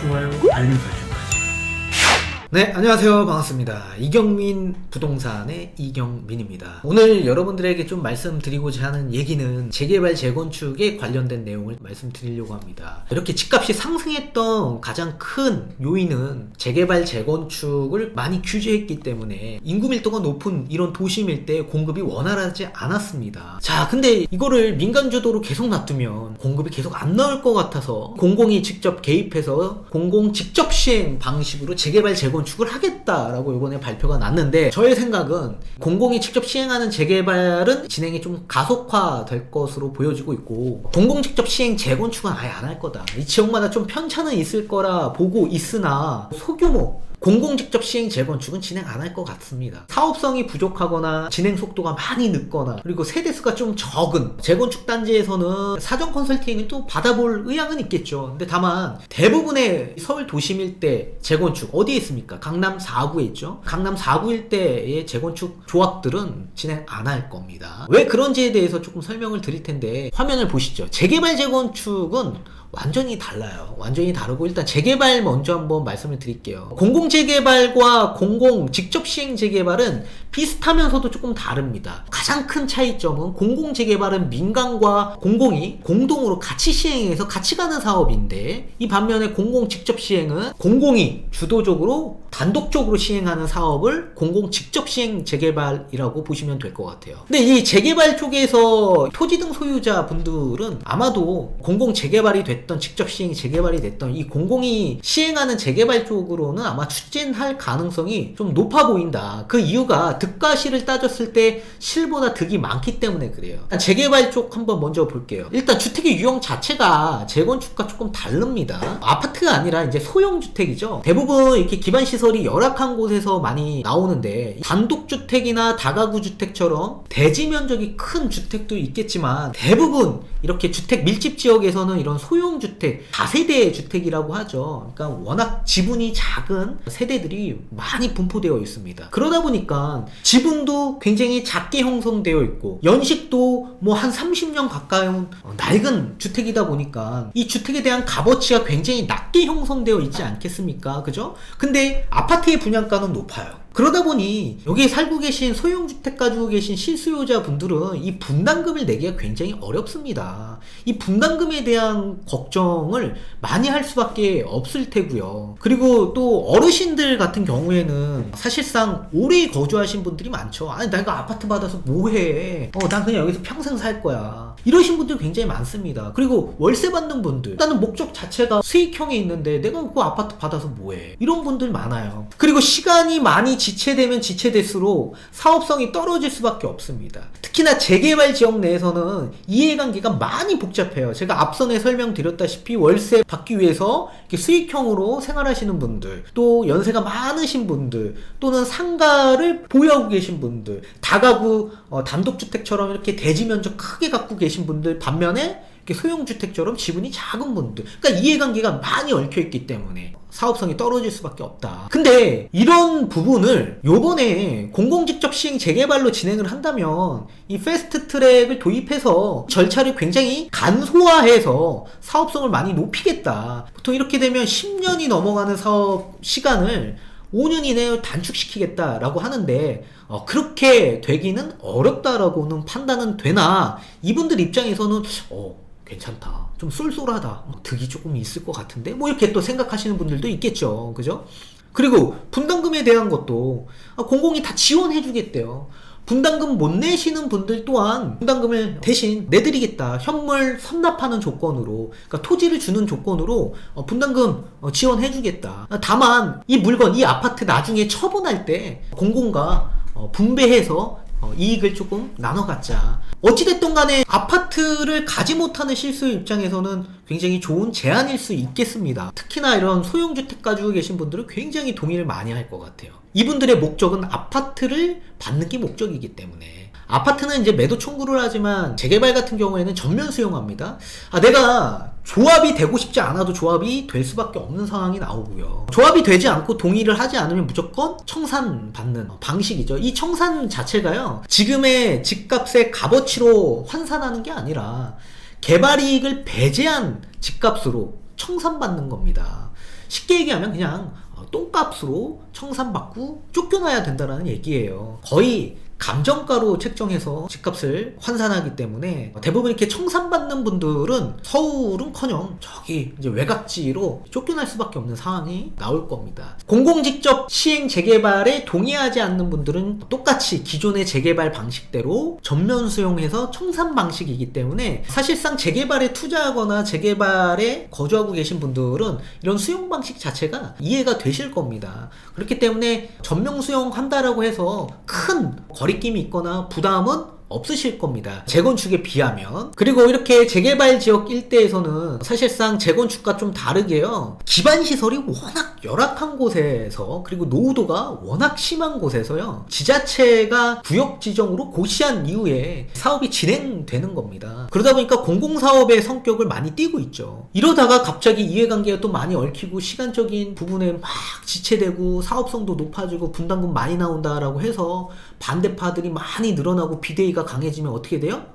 좋아요, 알림 설정까지. 네, 안녕하세요. 반갑습니다. 이경민 부동산의 이경민입니다. 오늘 여러분들에게 좀 말씀드리고자 하는 얘기는 재개발, 재건축에 관련된 내용을 말씀드리려고 합니다. 이렇게 집값이 상승했던 가장 큰 요인은 재개발, 재건축을 많이 규제했기 때문에 인구 밀도가 높은 이런 도심 일대에 공급이 원활하지 않았습니다. 자, 근데 이거를 민간 주도로 계속 놔두면 공급이 계속 안 나올 것 같아서 공공이 직접 개입해서 공공 직접 시행 방식으로 재개발, 재건축을 하겠다라고 이번에 발표가 났는데, 저의 생각은 공공이 직접 시행하는 재개발은 진행이 좀 가속화될 것으로 보여지고 있고, 공공 직접 시행 재건축은 아예 안 할 거다. 이 지역마다 좀 편차는 있을 거라 보고 있으나 소규모 공공 직접 시행 재건축은 진행 안 할 것 같습니다. 사업성이 부족하거나 진행 속도가 많이 늦거나, 그리고 세대수가 좀 적은 재건축 단지에서는 사전 컨설팅을 또 받아볼 의향은 있겠죠. 근데 다만 대부분의 서울 도심 일대 재건축 어디에 있습니까? 강남 4구에 있죠. 강남 4구 일대의 재건축 조합들은 진행 안 할 겁니다. 왜 그런지에 대해서 조금 설명을 드릴 텐데, 화면을 보시죠. 재개발, 재건축은 완전히 달라요. 완전히 다르고, 일단 재개발 먼저 한번 말씀을 드릴게요. 공공 재개발과 공공 직접 시행 재개발은 비슷하면서도 조금 다릅니다. 가장 큰 차이점은 공공 재개발은 민간과 공공이 공동으로 같이 시행해서 같이 가는 사업인데, 이 반면에 공공 직접 시행은 공공이 주도적으로 단독적으로 시행하는 사업을 공공 직접 시행 재개발이라고 보시면 될 것 같아요. 근데 이 재개발 쪽에서 토지 등 소유자 분들은 아마도 공공 재개발이 됐던 직접 시행 재개발이 됐던 이 공공이 시행하는 재개발 쪽으로는 아마 추진할 가능성이 좀 높아 보인다. 그 이유가 득과 실을 따졌을 때 실보다 득이 많기 때문에 그래요. 재개발 쪽 한번 먼저 볼게요. 일단 주택의 유형 자체가 재건축과 조금 다릅니다. 아파트가 아니라 이제 소형주택이죠. 대부분 이렇게 기반시설이 열악한 곳에서 많이 나오는데, 단독주택이나 다가구 주택처럼 대지 면적이 큰 주택도 있겠지만, 대부분 이렇게 주택 밀집 지역에서는 이런 소형주택, 다세대 주택이라고 하죠. 그러니까 워낙 지분이 작은 세대들이 많이 분포되어 있습니다. 그러다 보니까 지분도 굉장히 작게 형성되어 있고, 연식도 뭐 한 30년 가까운 낡은 주택이다 보니까 이 주택에 대한 값어치가 굉장히 낮게 형성되어 있지 않겠습니까? 그죠? 근데 아파트의 분양가는 높아요. 그러다 보니 여기 살고 계신 소형주택 가지고 계신 실수요자 분들은 이 분담금을 내기가 굉장히 어렵습니다. 이 분담금에 대한 걱정을 많이 할 수밖에 없을 테고요. 그리고 또 어르신들 같은 경우에는 사실상 오래 거주하신 분들이 많죠. 아니, 내가 아파트 받아서 뭐해? 난 그냥 여기서 평생 살 거야. 이러신 분들 굉장히 많습니다. 그리고 월세 받는 분들, 나는 목적 자체가 수익형에 있는데 내가 그 아파트 받아서 뭐해? 이런 분들 많아요. 그리고 시간이 많이 지체되면 지체될수록 사업성이 떨어질 수밖에 없습니다. 특히나 재개발 지역 내에서는 이해관계가 많이 복잡해요. 제가 앞선에 설명드렸다시피 월세 받기 위해서 이렇게 수익형으로 생활하시는 분들, 또 연세가 많으신 분들, 또는 상가를 보유하고 계신 분들, 다가구 단독주택처럼 이렇게 대지 면적 크게 갖고 계신 분들, 반면에 소형주택처럼 지분이 작은 분들, 그러니까 이해관계가 많이 얽혀있기 때문에 사업성이 떨어질 수밖에 없다. 근데 이런 부분을 요번에 공공직접 시행 재개발로 진행을 한다면 이 패스트트랙을 도입해서 절차를 굉장히 간소화해서 사업성을 많이 높이겠다. 보통 이렇게 되면 10년이 넘어가는 사업 시간을 5년 이내에 단축시키겠다라고 하는데, 그렇게 되기는 어렵다라고는 판단은 되나, 이분들 입장에서는 괜찮다, 좀 쏠쏠하다, 득이 조금 있을 것 같은데, 뭐 이렇게 또 생각하시는 분들도 있겠죠. 그죠? 그리고 분담금에 대한 것도 공공이 다 지원해 주겠대요. 분담금 못 내시는 분들 또한 분담금을 대신 내드리겠다. 현물 선납하는 조건으로, 그러니까 토지를 주는 조건으로 분담금 지원해 주겠다. 다만 이 물건, 이 아파트 나중에 처분할 때 공공과 분배해서 이익을 조금 나눠 갖자. 어찌됐든 간에 아파트를 가지 못하는 실수 입장에서는 굉장히 좋은 제안일 수 있겠습니다. 특히나 이런 소형주택 가지고 계신 분들은 굉장히 동의를 많이 할 것 같아요. 이분들의 목적은 아파트를 받는 게 목적이기 때문에. 아파트는 이제 매도 청구를 하지만 재개발 같은 경우에는 전면 수용합니다. 내가 조합이 되고 싶지 않아도 조합이 될 수밖에 없는 상황이 나오고요. 조합이 되지 않고 동의를 하지 않으면 무조건 청산받는 방식이죠. 이 청산 자체가요, 지금의 집값의 값어치로 환산하는 게 아니라 개발이익을 배제한 집값으로 청산받는 겁니다. 쉽게 얘기하면 그냥 똥값으로 청산받고 쫓겨나야 된다는 얘기예요. 거의 감정가로 책정해서 집값을 환산하기 때문에 대부분 이렇게 청산받는 분들은 서울은커녕 저기 이제 외곽지로 쫓겨날 수밖에 없는 상황이 나올 겁니다. 공공 직접 시행 재개발에 동의하지 않는 분들은 똑같이 기존의 재개발 방식대로 전면 수용해서 청산 방식이기 때문에 사실상 재개발에 투자하거나 재개발에 거주하고 계신 분들은 이런 수용 방식 자체가 이해가 되실 겁니다. 그렇기 때문에 전면 수용한다라고 해서 큰 거리낌이 있거나 부담은 없으실 겁니다. 재건축에 비하면. 그리고 이렇게 재개발 지역 일대에서는 사실상 재건축과 좀 다르게요, 기반 시설이 워낙 열악한 곳에서, 그리고 노후도가 워낙 심한 곳에서요, 지자체가 구역 지정으로 고시한 이후에 사업이 진행되는 겁니다. 그러다 보니까 공공사업의 성격을 많이 띠고 있죠. 이러다가 갑자기 이해관계가 또 많이 얽히고 시간적인 부분에 막 지체되고 사업성도 높아지고 분담금 많이 나온다라고 해서 반대파들이 많이 늘어나고 비대위가 강해지면 어떻게 돼요?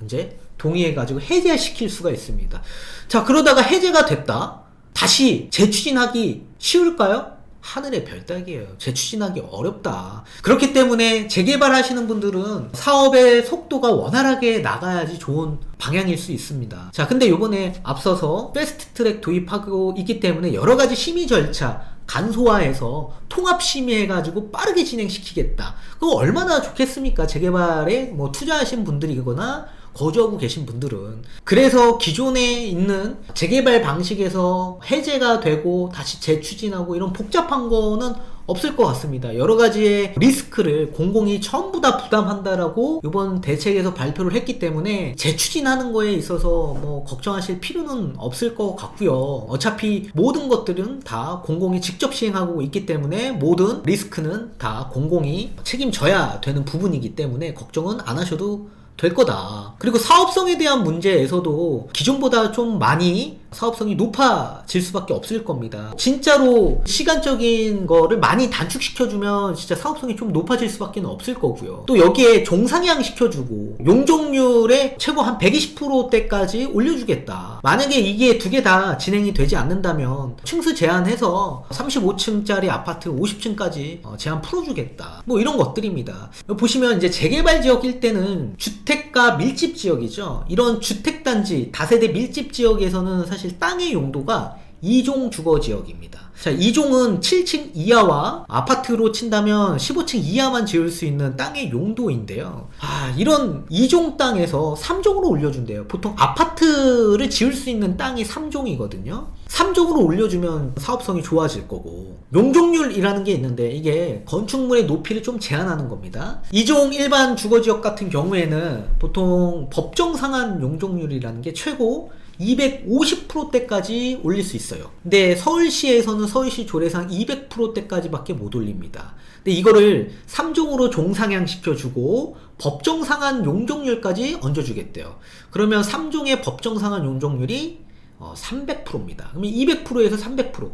이제 동의해가지고 해제시킬 수가 있습니다. 자, 그러다가 해제가 됐다, 다시 재추진하기 쉬울까요? 하늘의 별따기예요. 재추진하기 어렵다. 그렇기 때문에 재개발하시는 분들은 사업의 속도가 원활하게 나가야지 좋은 방향일 수 있습니다. 자, 근데 요번에 앞서서 패스트트랙 도입하고 있기 때문에 여러가지 심의 절차 간소화해서 통합 심의해가지고 빠르게 진행시키겠다. 그거 얼마나 좋겠습니까? 재개발에 뭐 투자하신 분들이거나 거주하고 계신 분들은. 그래서 기존에 있는 재개발 방식에서 해제가 되고 다시 재추진하고 이런 복잡한 거는 없을 것 같습니다. 여러 가지의 리스크를 공공이 전부 다 부담한다라고 이번 대책에서 발표를 했기 때문에 재추진하는 거에 있어서 뭐 걱정하실 필요는 없을 것 같고요. 어차피 모든 것들은 다 공공이 직접 시행하고 있기 때문에 모든 리스크는 다 공공이 책임져야 되는 부분이기 때문에 걱정은 안 하셔도 될 거다. 그리고 사업성에 대한 문제에서도 기존보다 좀 많이 사업성이 높아질 수밖에 없을 겁니다. 진짜로 시간적인 거를 많이 단축시켜주면 진짜 사업성이 좀 높아질 수밖에 없을 거고요. 또 여기에 종상향 시켜주고 용적률의 최고 한 120%대까지 올려주겠다. 만약에 이게 두 개 다 진행이 되지 않는다면 층수 제한해서 35층짜리 아파트 50층까지 제한 풀어주겠다. 뭐 이런 것들입니다. 보시면 이제 재개발 지역 일대는 주택가 밀집 지역이죠. 이런 주택단지 다세대 밀집 지역에서는 사실 땅의 용도가 2종 주거지역입니다. 자, 2종은 7층 이하와 아파트로 친다면 15층 이하만 지을 수 있는 땅의 용도인데요. 이런 2종 땅에서 3종으로 올려준대요. 보통 아파트를 지을 수 있는 땅이 3종이거든요. 3종으로 올려주면 사업성이 좋아질 거고, 용적률이라는 게 있는데 이게 건축물의 높이를 좀 제한하는 겁니다. 2종 일반 주거지역 같은 경우에는 보통 법정 상한 용적률이라는 게 최고 250%대까지 올릴 수 있어요. 근데 서울시에서는 서울시 조례상 200%대까지밖에 못 올립니다. 근데 이거를 3종으로 종상향 시켜주고 법정 상한 용적률까지 얹어주겠대요. 그러면 3종의 법정 상한 용적률이 300%입니다. 그러면 200%에서 300%.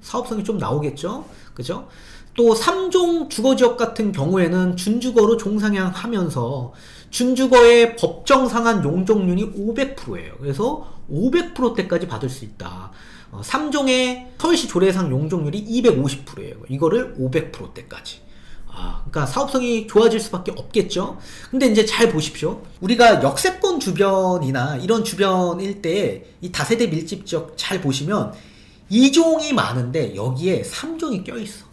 사업성이 좀 나오겠죠? 그죠? 또 3종 주거지역 같은 경우에는 준주거로 종상향 하면서 준주거의 법정 상한 용적률이 500%예요. 그래서 500%대까지 받을 수 있다. 3종의 서울시 조례상 용적률이 250%예요. 이거를 500%대까지. 그러니까 사업성이 좋아질 수밖에 없겠죠. 근데 이제 잘 보십시오. 우리가 역세권 주변이나 이런 주변 일대에 이 다세대 밀집 지역 잘 보시면 2종이 많은데 여기에 3종이 껴있어.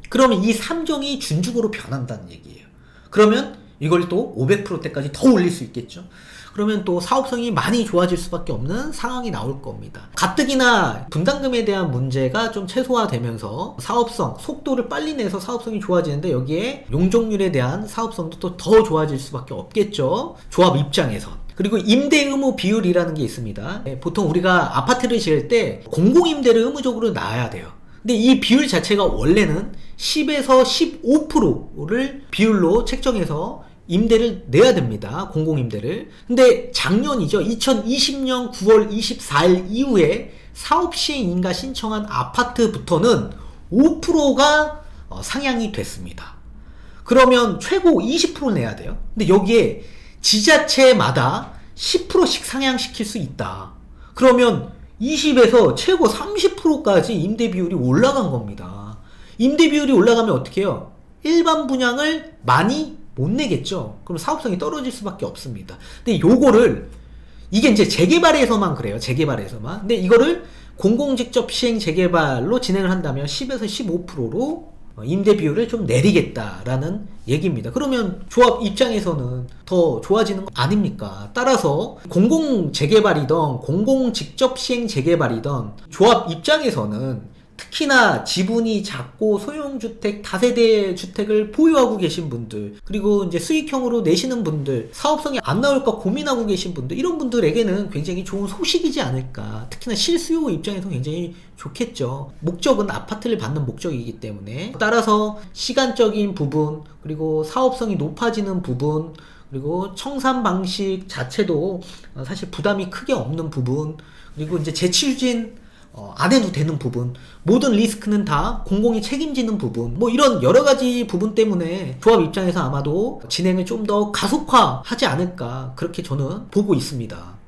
그러면 이 3종이 준주거로 변한다는 얘기예요. 그러면 이걸 또 500%대까지 더 올릴 수 있겠죠. 그러면 또 사업성이 많이 좋아질 수밖에 없는 상황이 나올 겁니다. 가뜩이나 분담금에 대한 문제가 좀 최소화되면서 사업성, 속도를 빨리 내서 사업성이 좋아지는데 여기에 용적률에 대한 사업성도 또 더 좋아질 수밖에 없겠죠. 조합 입장에선. 그리고 임대 의무 비율이라는 게 있습니다. 보통 우리가 아파트를 지을 때 공공임대를 의무적으로 놔야 돼요. 근데 이 비율 자체가 원래는 10에서 15%를 비율로 책정해서 임대를 내야 됩니다. 공공임대를. 근데 작년이죠. 2020년 9월 24일 이후에 사업시행인가 신청한 아파트부터는 5%가 상향이 됐습니다. 그러면 최고 20% 내야 돼요. 근데 여기에 지자체마다 10%씩 상향시킬 수 있다. 그러면 20에서 최고 30%까지 임대 비율이 올라간 겁니다. 임대 비율이 올라가면 어떻게 해요? 일반 분양을 많이 못 내겠죠. 그럼 사업성이 떨어질 수밖에 없습니다. 근데 요거를 이게 이제 재개발에서만 그래요. 재개발에서만. 근데 이거를 공공직접 시행 재개발로 진행을 한다면 10에서 15%로 임대 비율을 좀 내리겠다라는 얘기입니다. 그러면 조합 입장에서는 더 좋아지는 거 아닙니까? 따라서 공공 재개발이던 공공 직접 시행 재개발이던 조합 입장에서는 특히나 지분이 작고 소형주택, 다세대 주택을 보유하고 계신 분들, 그리고 이제 수익형으로 내시는 분들, 사업성이 안 나올까 고민하고 계신 분들, 이런 분들에게는 굉장히 좋은 소식이지 않을까. 특히나 실수요 입장에서 굉장히 좋겠죠. 목적은 아파트를 받는 목적이기 때문에. 따라서 시간적인 부분, 그리고 사업성이 높아지는 부분, 그리고 청산 방식 자체도 사실 부담이 크게 없는 부분, 그리고 이제 재취유진 안 해도 되는 부분, 모든 리스크는 다 공공이 책임지는 부분, 뭐 이런 여러 가지 부분 때문에 조합 입장에서 아마도 진행을 좀 더 가속화하지 않을까, 그렇게 저는 보고 있습니다.